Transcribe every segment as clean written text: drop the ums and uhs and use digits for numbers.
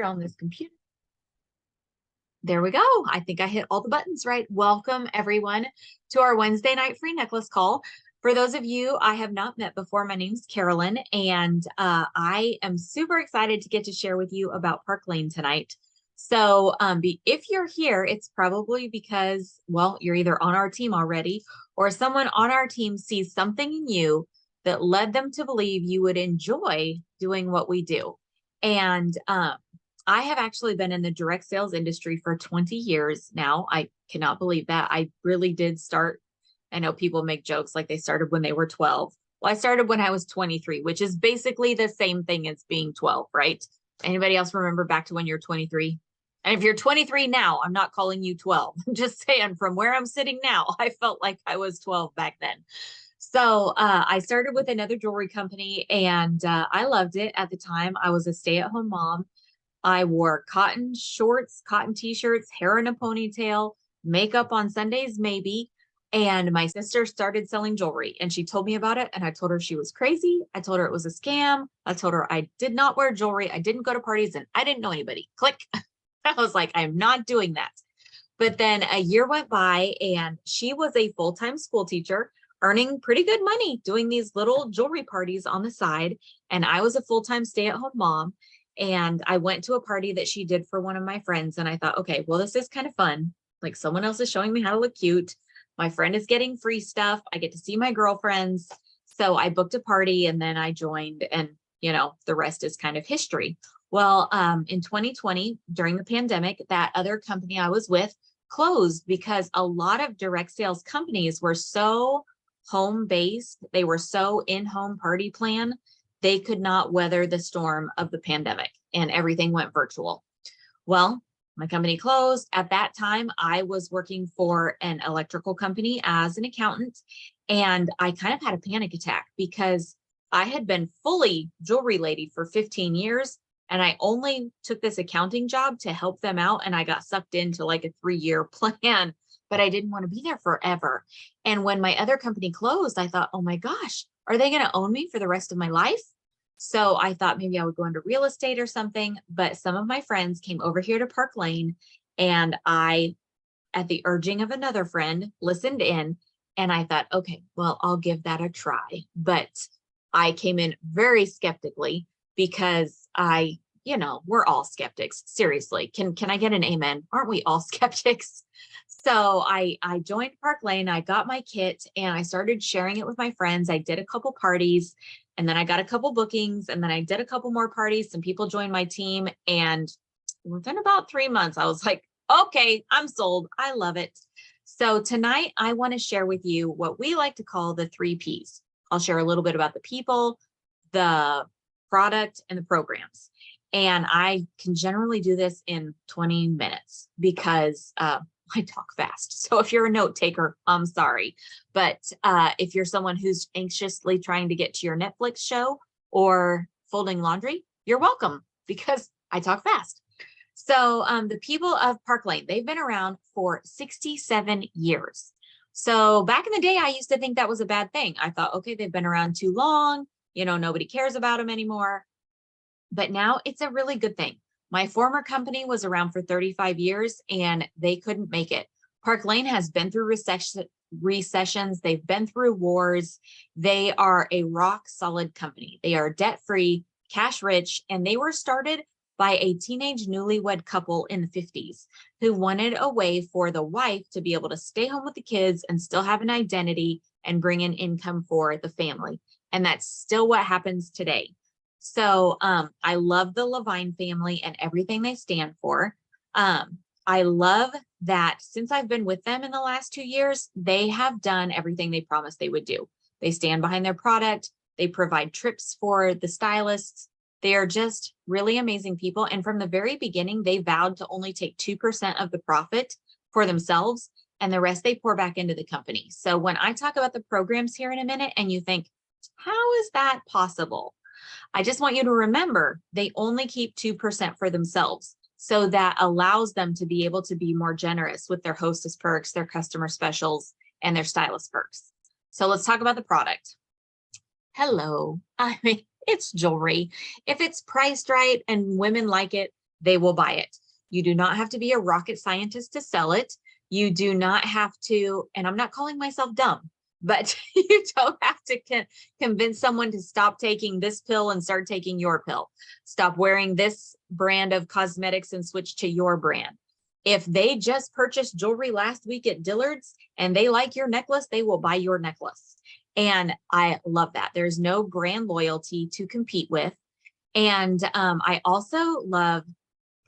on this computer. There we go. I think I hit all the buttons right. Welcome everyone to our Wednesday night free necklace call. For those of you I have not met before, my name's Carolyn, and I am super excited to get to share with you about Park Lane tonight. So if you're here, it's probably because, well, you're either on our team already or someone on our team sees something in you that led them to believe you would enjoy doing what we do. And I have actually been in the direct sales industry for 20 years now. I cannot believe that. I really did start. I know people make jokes like they started when they were 12. Well, I started when I was 23, which is basically the same thing as being 12, right? Anybody else remember back to when you're 23? And if you're 23 now, I'm not calling you 12. I'm just saying from where I'm sitting now, I felt like I was 12 back then. So I started with another jewelry company and I loved it at the time. I was a stay-at-home mom. I wore cotton shorts, cotton t-shirts, hair in a ponytail, makeup on Sundays, maybe. And my sister started selling jewelry and she told me about it. And I told her she was crazy. I told her it was a scam. I told her I did not wear jewelry. I didn't go to parties and I didn't know anybody. Click. I was like, I'm not doing that. But then a year went by and she was a full-time school teacher earning pretty good money doing these little jewelry parties on the side. And I was a full-time stay-at-home mom. And I went to a party that she did for one of my friends. And I thought, okay, well, this is kind of fun. Like someone else is showing me how to look cute. My friend is getting free stuff. I get to see my girlfriends. So I booked a party and then I joined and, you know, the rest is kind of history. Well, in 2020, during the pandemic, that other company I was with closed because a lot of direct sales companies were so home-based. They were so in-home party plan. They could not weather the storm of the pandemic and everything went virtual. Well, my company closed. At that time, I was working for an electrical company as an accountant, and I kind of had a panic attack because I had been fully jewelry lady for 15 years, and I only took this accounting job to help them out, and I got sucked into like a 3-year plan, but I didn't want to be there forever. And when my other company closed, I thought, oh my gosh, are they going to own me for the rest of my life? So I thought maybe I would go into real estate or something, but some of my friends came over here to Park Lane and I, at the urging of another friend, listened in and I thought, okay, well, I'll give that a try. But I came in very skeptically because we're all skeptics. Seriously, can I get an amen? Aren't we all skeptics? So I joined Park Lane, I got my kit and I started sharing it with my friends. I did a couple parties and then I got a couple bookings and then I did a couple more parties. Some people joined my team and within about 3 months, I was like, okay, I'm sold. I love it. So tonight I want to share with you what we like to call the 3 Ps. I'll share a little bit about the people, the product, and the programs. And I can generally do this in 20 minutes because I talk fast. So if you're a note taker, I'm sorry. But if you're someone who's anxiously trying to get to your Netflix show or folding laundry, you're welcome because I talk fast. So the people of Park Lane, they've been around for 67 years. So back in the day, I used to think that was a bad thing. I thought, okay, they've been around too long. You know, nobody cares about them anymore. But now it's a really good thing. My former company was around for 35 years and they couldn't make it. Park Lane has been through recessions. They've been through wars. They are a rock solid company. They are debt-free, cash rich, and they were started by a teenage newlywed couple in the 50s who wanted a way for the wife to be able to stay home with the kids and still have an identity and bring in income for the family. And that's still what happens today. So I love the Levine family and everything they stand for. I love that since I've been with them in the last 2 years, they have done everything they promised they would do. They stand behind their product. They provide trips for the stylists. They are just really amazing people. And from the very beginning, they vowed to only take 2% of the profit for themselves and the rest they pour back into the company. So when I talk about the programs here in a minute and you think, how is that possible? I just want you to remember they only keep 2% for themselves. So that allows them to be able to be more generous with their hostess perks, their customer specials, and their stylist perks. So let's talk about the product. Hello. I mean, it's jewelry. If it's priced right and women like it, they will buy it. You do not have to be a rocket scientist to sell it. You do not have to, and I'm not calling myself dumb, but you don't have to convince someone to stop taking this pill and start taking your pill. Stop wearing this brand of cosmetics and switch to your brand. If they just purchased jewelry last week at Dillard's and they like your necklace, they will buy your necklace. And I love that. There's no brand loyalty to compete with. And I also love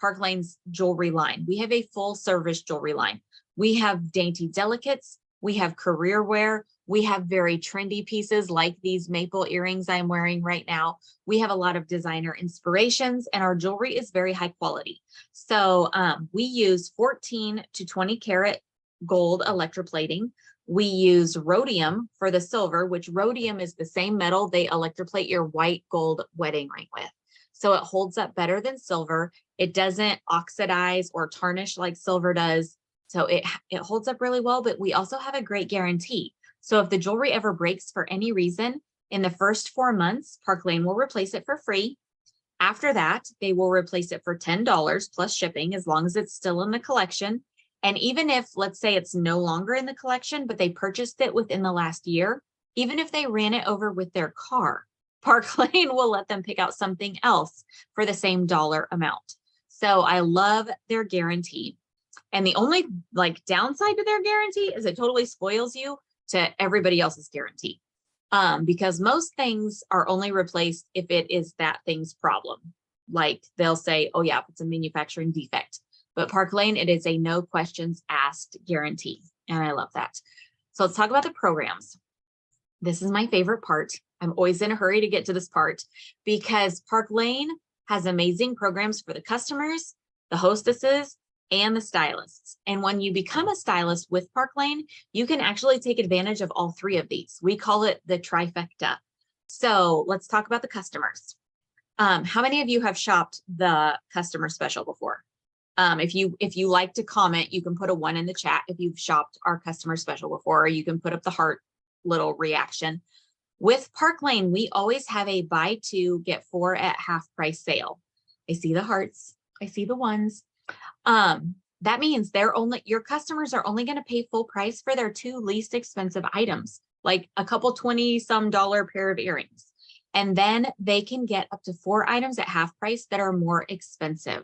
Park Lane's jewelry line. We have a full service jewelry line. We have dainty delicates. We have career wear. We have very trendy pieces like these maple earrings I'm wearing right now. We have a lot of designer inspirations, and our jewelry is very high quality. So we use 14 to 20 karat gold electroplating. We use rhodium for the silver, which rhodium is the same metal they electroplate your white gold wedding ring with. So it holds up better than silver. It doesn't oxidize or tarnish like silver does. So it holds up really well, but we also have a great guarantee. So if the jewelry ever breaks for any reason, in the first 4 months, Park Lane will replace it for free. After that, they will replace it for $10 plus shipping, as long as it's still in the collection. And even if, let's say it's no longer in the collection, but they purchased it within the last year, even if they ran it over with their car, Park Lane will let them pick out something else for the same dollar amount. So I love their guarantee. And the only downside to their guarantee is it totally spoils you to everybody else's guarantee. Because most things are only replaced if it is that thing's problem. Like they'll say, oh yeah, it's a manufacturing defect. But Park Lane, it is a no questions asked guarantee. And I love that. So let's talk about the programs. This is my favorite part. I'm always in a hurry to get to this part because Park Lane has amazing programs for the customers, the hostesses, and the stylists. And when you become a stylist with Park Lane, you can actually take advantage of all three of these. We call it the trifecta. So let's talk about the customers. How many of you have shopped the customer special before? If you like to comment, you can put a 1 in the chat if you've shopped our customer special before, or you can put up the heart little reaction. With Park Lane, we always have a buy 2, get 4 at half price sale. I see the hearts. I see the 1s. That means your customers are only going to pay full price for their 2 least expensive items, like a couple $20-some pair of earrings. And then they can get up to 4 items at half price that are more expensive.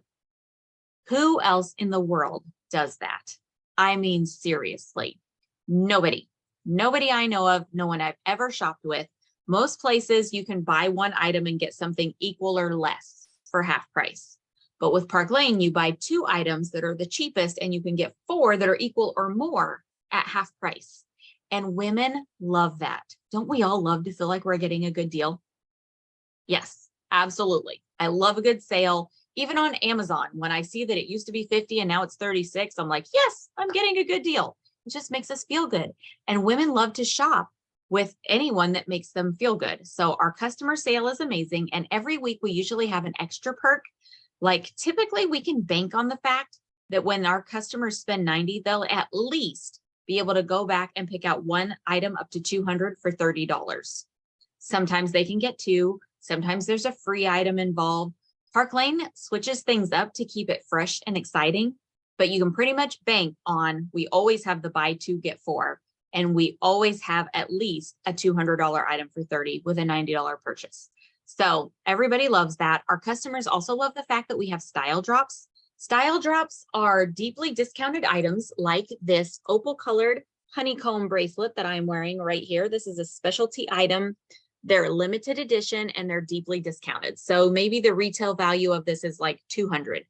Who else in the world does that? I mean, seriously, nobody. Nobody I know of, no one I've ever shopped with. Most places you can buy 1 item and get something equal or less for half price. But with Park Lane, you buy 2 items that are the cheapest and you can get 4 that are equal or more at half price. And women love that. Don't we all love to feel like we're getting a good deal? Yes, absolutely. I love a good sale. Even on Amazon, when I see that it used to be 50 and now it's 36, I'm like, yes, I'm getting a good deal. It just makes us feel good. And women love to shop with anyone that makes them feel good. So our customer sale is amazing. And every week we usually have an extra perk. Like typically we can bank on the fact that when our customers spend 90, they'll at least be able to go back and pick out 1 item up to $200 for $30. Sometimes they can get 2. Sometimes there's a free item involved. Park Lane switches things up to keep it fresh and exciting, but you can pretty much bank on, we always have the buy 2, get 4, and we always have at least a $200 item for $30 with a $90 purchase. So everybody loves that. Our customers also love the fact that we have style drops. Style drops are deeply discounted items like this opal colored honeycomb bracelet that I'm wearing right here. This is a specialty item. They're limited edition and they're deeply discounted. So maybe the retail value of this is like $200.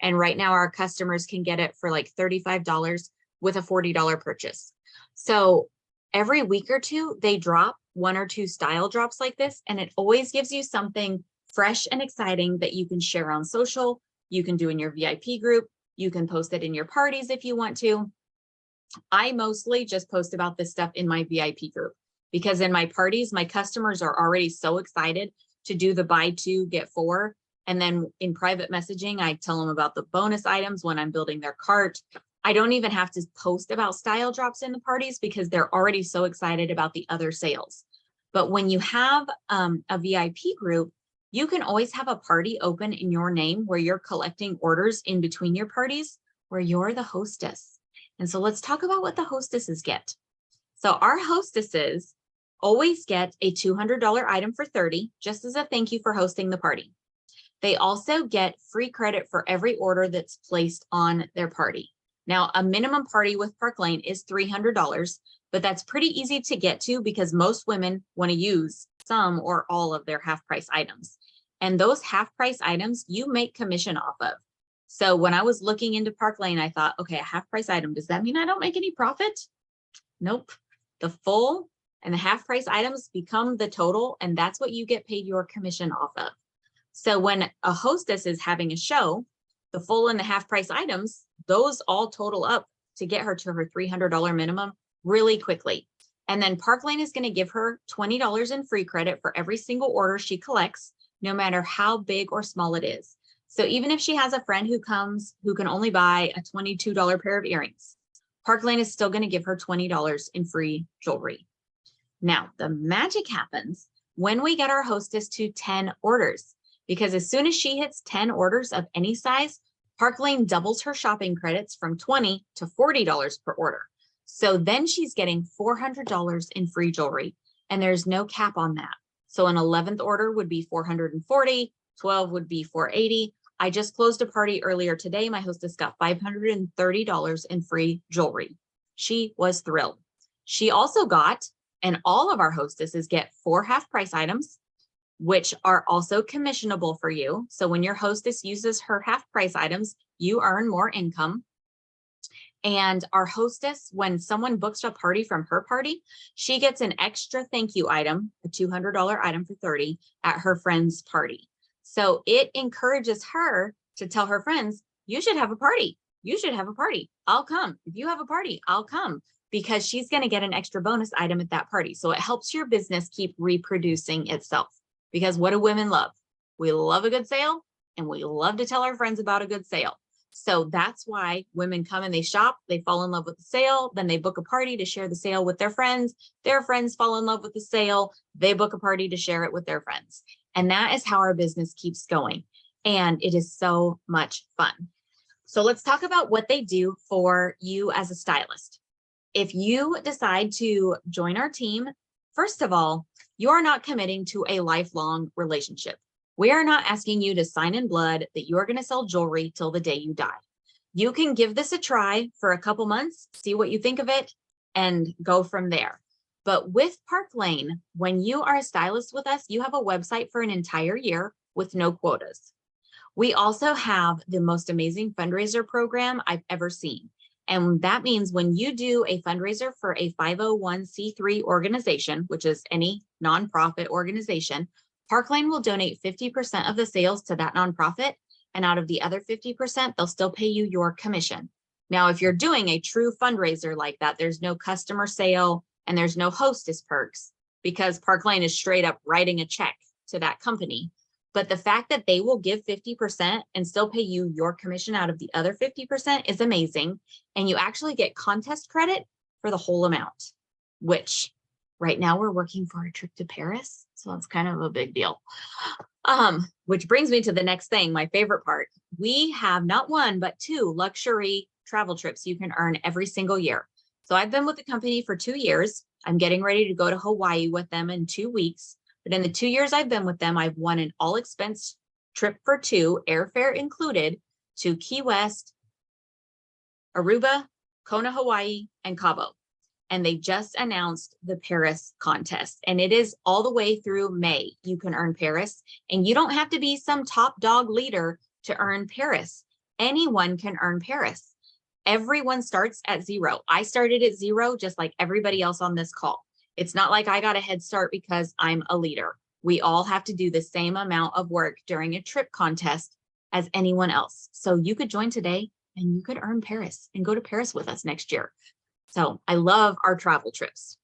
And right now our customers can get it for like $35 with a $40 purchase. So every week or two, they drop 1 or 2 style drops like this. And it always gives you something fresh and exciting that you can share on social. You can do in your VIP group. You can post it in your parties if you want to. I mostly just post about this stuff in my VIP group. Because in my parties, my customers are already so excited to do the buy 2, get 4. And then in private messaging, I tell them about the bonus items when I'm building their cart. I don't even have to post about style drops in the parties because they're already so excited about the other sales. But when you have a VIP group, You can always have a party open in your name where you're collecting orders in between your parties where you're the hostess. And so let's talk about what the hostesses get. So our hostesses always get a $200 item for 30, just as a thank you for hosting the party. They also get free credit for every order that's placed on their party. Now, a minimum party with Park Lane is $300, but that's pretty easy to get to because most women want to use some or all of their half price items. And those half price items you make commission off of. So when I was looking into Park Lane, I thought, okay, a half price item, does that mean I don't make any profit? Nope. The full and the half price items become the total, and that's what you get paid your commission off of. So when a hostess is having a show, the full and the half price items, those all total up to get her to her $300 minimum really quickly. And then Park Lane is going to give her $20 in free credit for every single order she collects, no matter how big or small it is. So even if she has a friend who comes who can only buy a $22 pair of earrings, Park Lane is still going to give her $20 in free jewelry. Now, the magic happens when we get our hostess to 10 orders, because as soon as she hits 10 orders of any size, Park Lane doubles her shopping credits from $20 to $40 per order. So then she's getting $400 in free jewelry, and there's no cap on that. So an 11th order would be $440, 12 would be $480. I just closed a party earlier today. My hostess got $530 in free jewelry. She was thrilled. She also got, and all of our hostesses get 4 half price items, which are also commissionable for you. So when your hostess uses her half price items, you earn more income. And our hostess, when someone books a party from her party, she gets an extra thank you item, a $200 item for 30 at her friend's party. So it encourages her to tell her friends, you should have a party. You should have a party. I'll come. If you have a party, I'll come, because she's going to get an extra bonus item at that party. So it helps your business keep reproducing itself. Because what do women love? We love a good sale, and we love to tell our friends about a good sale. So that's why women come and they shop, they fall in love with the sale, then they book a party to share the sale with their friends fall in love with the sale, they book a party to share it with their friends. And that is how our business keeps going. And it is so much fun. So let's talk about what they do for you as a stylist. If you decide to join our team, first of all, you are not committing to a lifelong relationship. We are not asking you to sign in blood that you are going to sell jewelry till the day you die. You can give this a try for a couple months, see what you think of it, and go from there. But with Park Lane, when you are a stylist with us, you have a website for an entire year with no quotas. We also have the most amazing fundraiser program I've ever seen. And that means when you do a fundraiser for a 501c3 organization, which is any nonprofit organization, Park Lane will donate 50% of the sales to that nonprofit. And out of the other 50%, they'll still pay you your commission. Now, if you're doing a true fundraiser like that, there's no customer sale and there's no hostess perks, because Park Lane is straight up writing a check to that company. But the fact that they will give 50% and still pay you your commission out of the other 50% is amazing. And you actually get contest credit for the whole amount, which right now we're working for a trip to Paris. So it's kind of a big deal. Which brings me to the next thing, my favorite part. We have not 1, but 2 luxury travel trips you can earn every single year. So I've been with the company for 2 years. I'm getting ready to go to Hawaii with them in 2 weeks. But in the 2 years I've been with them, I've won an all expense trip for 2, airfare included, to Key West, Aruba, Kona, Hawaii, and Cabo. And they just announced the Paris contest, and it is all the way through May. You can earn Paris, and you don't have to be some top dog leader to earn Paris. Anyone can earn Paris. Everyone starts at 0. I started at 0, just like everybody else on this call. It's not like I got a head start because I'm a leader. We all have to do the same amount of work during a trip contest as anyone else. So you could join today and you could earn Paris and go to Paris with us next year. So I love our travel trips.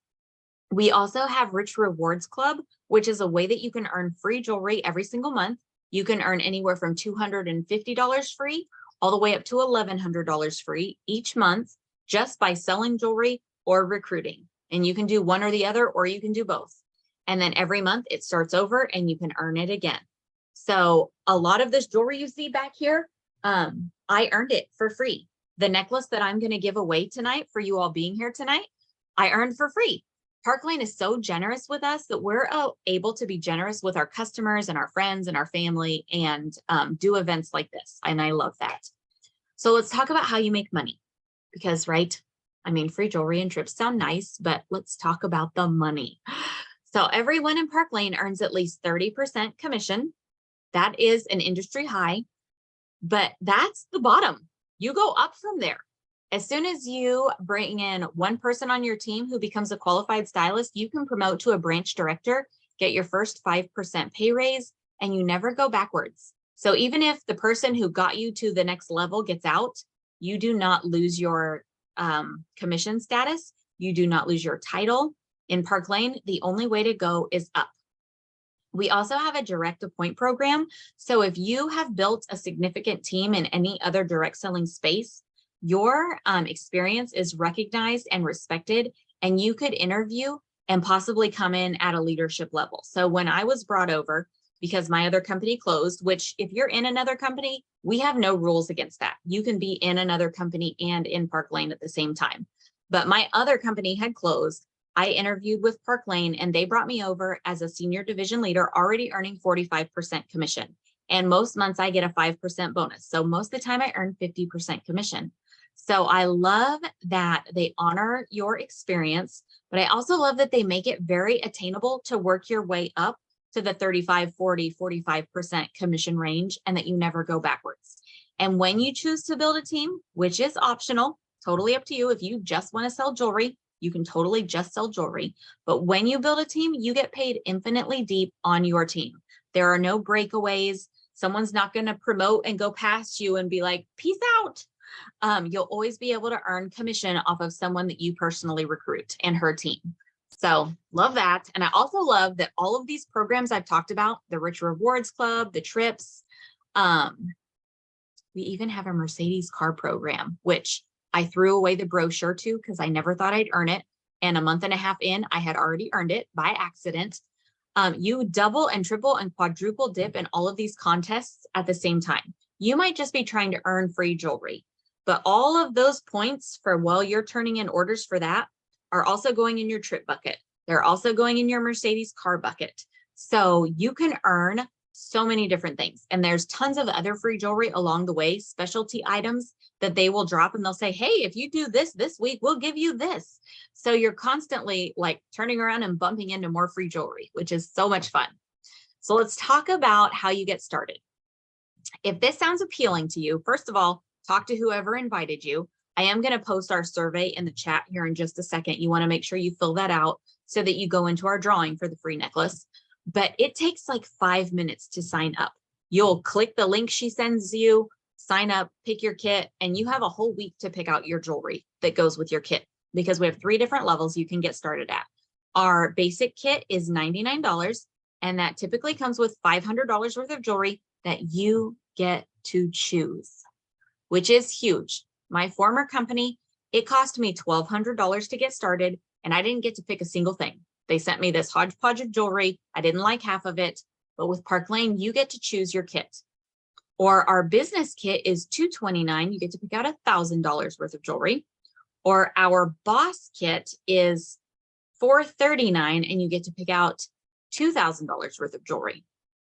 We also have Rich Rewards Club, which is a way that you can earn free jewelry every single month. You can earn anywhere from $250 free all the way up to $1,100 free each month just by selling jewelry or recruiting. And you can do one or the other, or you can do both. And then every month it starts over and you can earn it again. So a lot of this jewelry you see back here, I earned it for free. The necklace that I'm going to give away tonight for you all being here tonight, I earned for free. Park Lane is so generous with us that we're able to be generous with our customers and our friends and our family and do events like this. And I love that. So let's talk about how you make money because, right? I mean, free jewelry and trips sound nice, but let's talk about the money. So everyone in Park Lane earns at least 30% commission. That is an industry high, but that's the bottom. You go up from there. As soon as you bring in one person on your team who becomes a qualified stylist, you can promote to a branch director, get your first 5% pay raise, and you never go backwards. So even if the person who got you to the next level gets out, you do not lose your commission status. You do not lose your title. In Park Lane, the only way to go is up. We also have a direct appoint program. So if you have built a significant team in any other direct selling space, your experience is recognized and respected, and you could interview and possibly come in at a leadership level. So when I was brought over, because my other company closed, which if you're in another company, we have no rules against that. You can be in another company and in Park Lane at the same time. But my other company had closed. I interviewed with Park Lane and they brought me over as a senior division leader, already earning 45% commission. And most months I get a 5% bonus. So most of the time I earn 50% commission. So I love that they honor your experience, but I also love that they make it very attainable to work your way up to the 35, 40, 45% commission range and that you never go backwards. And when you choose to build a team, which is optional, totally up to you. If you just want to sell jewelry, you can totally just sell jewelry. But when you build a team, you get paid infinitely deep on your team. There are no breakaways. Someone's not going to promote and go past you and be like, peace out. You'll always be able to earn commission off of someone that you personally recruit and her team. So love that. And I also love that all of these programs I've talked about, the Rich Rewards Club, the trips, we even have a Mercedes car program, which I threw away the brochure to because I never thought I'd earn it. And a month and a half in, I had already earned it by accident. You double and triple and quadruple dip in all of these contests at the same time. You might just be trying to earn free jewelry, but all of those points for while you're turning in orders for that are also going in your trip bucket. They're also going in your Mercedes car bucket. So you can earn so many different things. And there's tons of other free jewelry along the way, specialty items that they will drop and they'll say, hey, if you do this week, we'll give you this. So you're constantly like turning around and bumping into more free jewelry, which is so much fun. So let's talk about how you get started. If this sounds appealing to you, first of all, talk to whoever invited you. I am going to post our survey in the chat here in just a second. You want to make sure you fill that out so that you go into our drawing for the free necklace. But it takes like 5 minutes to sign up. You'll click the link she sends you, sign up, pick your kit, and you have a whole week to pick out your jewelry that goes with your kit because we have 3 different levels you can get started at. Our basic kit is $99, and that typically comes with $500 worth of jewelry that you get to choose, which is huge. My former company, it cost me $1,200 to get started, and I didn't get to pick a single thing. They sent me this hodgepodge of jewelry. I didn't like half of it, but with Park Lane, you get to choose your kit. Or our business kit is $229. You get to pick out $1,000 worth of jewelry. Or our boss kit is $439, and you get to pick out $2,000 worth of jewelry.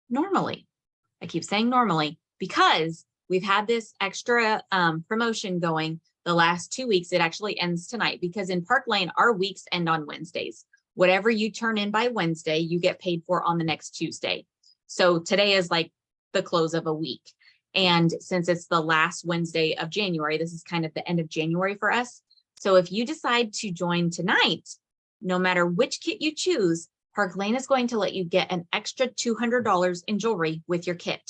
Normally, I keep saying normally because we've had this extra promotion going the last 2 weeks. It actually ends tonight because in Park Lane, our weeks end on Wednesdays. Whatever you turn in by Wednesday, you get paid for on the next Tuesday. So today is like the close of a week. And since it's the last Wednesday of January, this is kind of the end of January for us. So if you decide to join tonight, no matter which kit you choose, Park Lane is going to let you get an extra $200 in jewelry with your kit.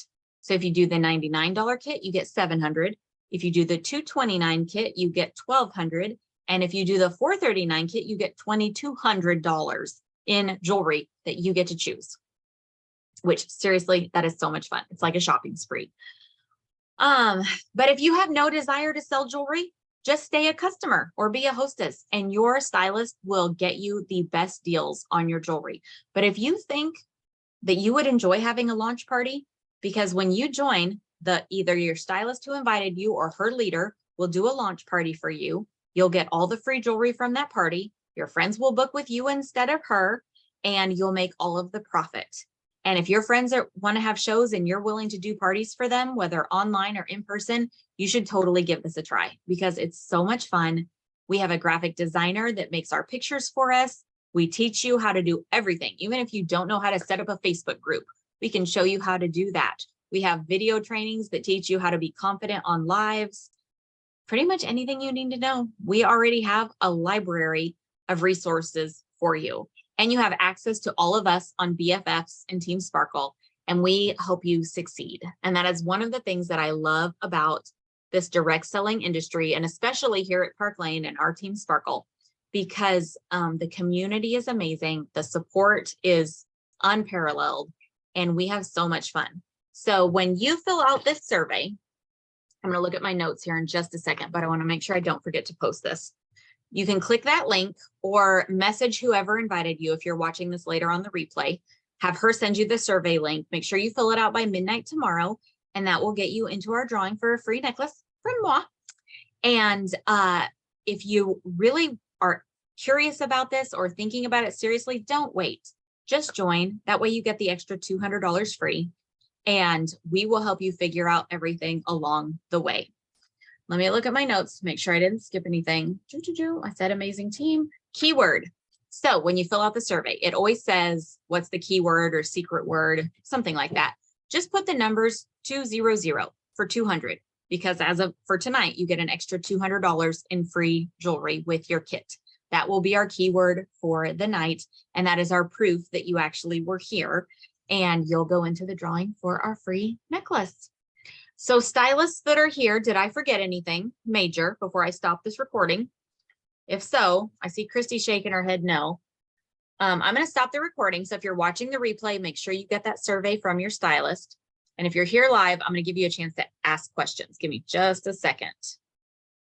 So if you do the $99 kit, you get $700. If you do the $229 kit, you get $1,200. And if you do the $439 kit, you get $2,200 in jewelry that you get to choose, which seriously, that is so much fun. It's like a shopping spree. But if you have no desire to sell jewelry, just stay a customer or be a hostess and your stylist will get you the best deals on your jewelry. But if you think that you would enjoy having a launch party because when you join, either your stylist who invited you or her leader will do a launch party for you. You'll get all the free jewelry from that party. Your friends will book with you instead of her, and you'll make all of the profit. And if your friends want to have shows and you're willing to do parties for them, whether online or in person, you should totally give this a try because it's so much fun. We have a graphic designer that makes our pictures for us. We teach you how to do everything. Even if you don't know how to set up a Facebook group, we can show you how to do that. We have video trainings that teach you how to be confident on lives. Pretty much anything you need to know. We already have a library of resources for you. And you have access to all of us on BFFs and Team Sparkle, and we hope you succeed. And that is one of the things that I love about this direct selling industry, and especially here at Park Lane and our Team Sparkle, because the community is amazing. The support is unparalleled, and we have so much fun. So when you fill out this survey, I'm going to look at my notes here in just a second, but I want to make sure I don't forget to post this. You can click that link or message whoever invited you. If you're watching this later on the replay, have her send you the survey link. Make sure you fill it out by midnight tomorrow, and that will get you into our drawing for a free necklace from moi. And if you really are curious about this or thinking about it seriously, don't wait. Just join. That way you get the extra $200 free, and we will help you figure out everything along the way. Let me look at my notes, make sure I didn't skip anything. I said amazing team. Keyword. So when you fill out the survey, it always says, what's the keyword or secret word, something like that. Just put the numbers 200 for 200, because for tonight, you get an extra $200 in free jewelry with your kit. That will be our keyword for the night. And that is our proof that you actually were here, and you'll go into the drawing for our free necklace. So stylists that are here, did I forget anything major before I stop this recording? If so, I see Christy shaking her head no. I'm going to stop the recording. So if you're watching the replay, make sure you get that survey from your stylist. And if you're here live, I'm going to give you a chance to ask questions. Give me just a second.